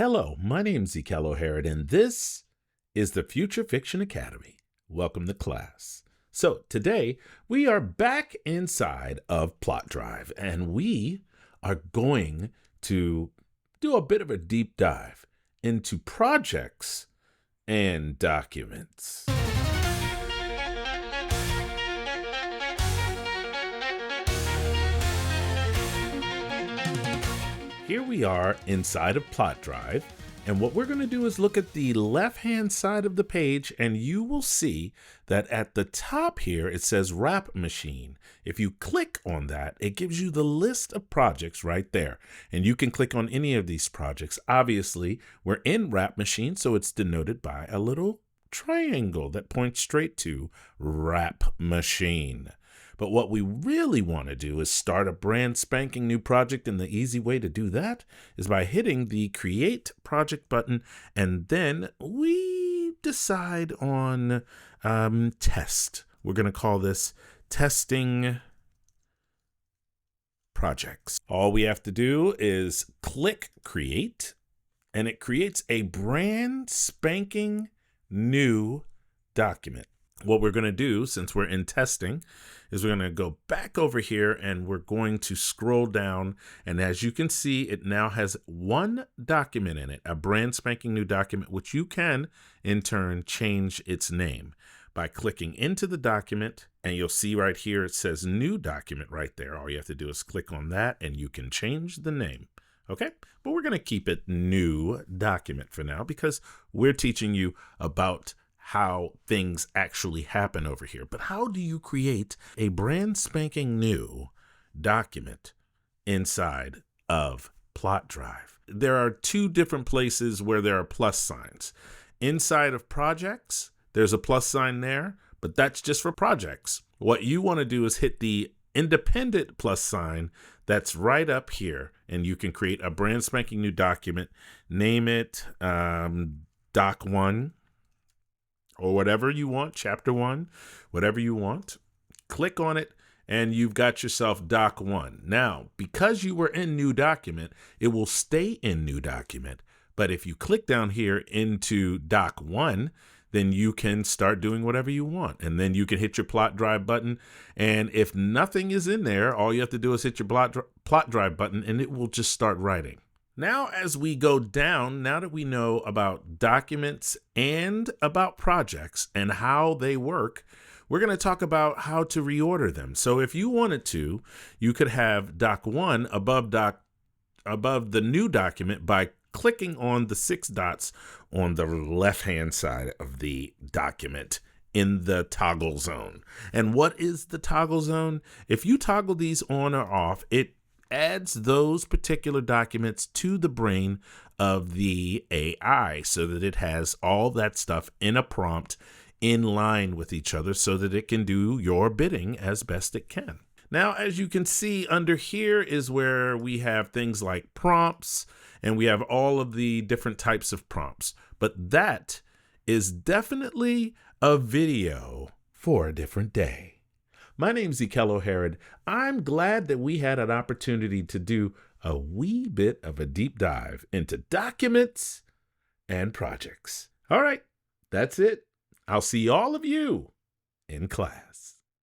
Hello, my name's Ekello Harrid, and this is the Future Fiction Academy. Welcome to class. So today we are back inside of Plot Drive, and we are going to do a bit of a deep dive into projects and documents. Here we are inside of Plot Drive, and what we're going to do is look at the left-hand side of the page, and you will see that at the top here it says Wrap Machine. If you click on that, it gives you the list of projects right there, and you can click on any of these projects. Obviously, we're in Wrap Machine, so it's denoted by a little triangle that points straight to Wrap Machine. But what we really want to do is start a brand spanking new project, and the easy way to do that is by hitting the Create Project button, and then we decide on Test. We're going to call this Testing Projects. All we have to do is click Create, and it creates a brand spanking new document. What we're going to do, since we're in testing, is we're going to go back over here and we're going to scroll down. And as you can see, it now has one document in it, a brand spanking new document, which you can in turn change its name by clicking into the document. And you'll see right here, it says new document right there. All you have to do is click on that and you can change the name. Okay, but we're going to keep it new document for now because we're teaching you about how things actually happen over here. But how do you create a brand spanking new document inside of Plot Drive? There are two different places where there are plus signs. Inside of projects, there's a plus sign there, but that's just for projects. What you want to do is hit the independent plus sign that's right up here, and you can create a brand spanking new document. Name it Doc 1. Or whatever you want, chapter 1, whatever you want. Click on it and you've got yourself Doc 1. Now, because you were in new document, it will stay in new document. But if you click down here into Doc 1, then you can start doing whatever you want. And then you can hit your Plot Drive button. And if nothing is in there, all you have to do is hit your Plot Drive button and it will just start writing. Now, as we go down, now that we know about documents and about projects and how they work, we're going to talk about how to reorder them. So if you wanted to, you could have Doc 1 above the new document by clicking on the 6 dots on the left-hand side of the document in the toggle zone. And what is the toggle zone? If you toggle these on or off, it adds those particular documents to the brain of the AI so that it has all that stuff in a prompt in line with each other so that it can do your bidding as best it can. Now, as you can see under here is where we have things like prompts, and we have all of the different types of prompts. But that is definitely a video for a different day. My name's Ekello Harrid. I'm glad that we had an opportunity to do a wee bit of a deep dive into documents and projects. All right, that's it. I'll see all of you in class.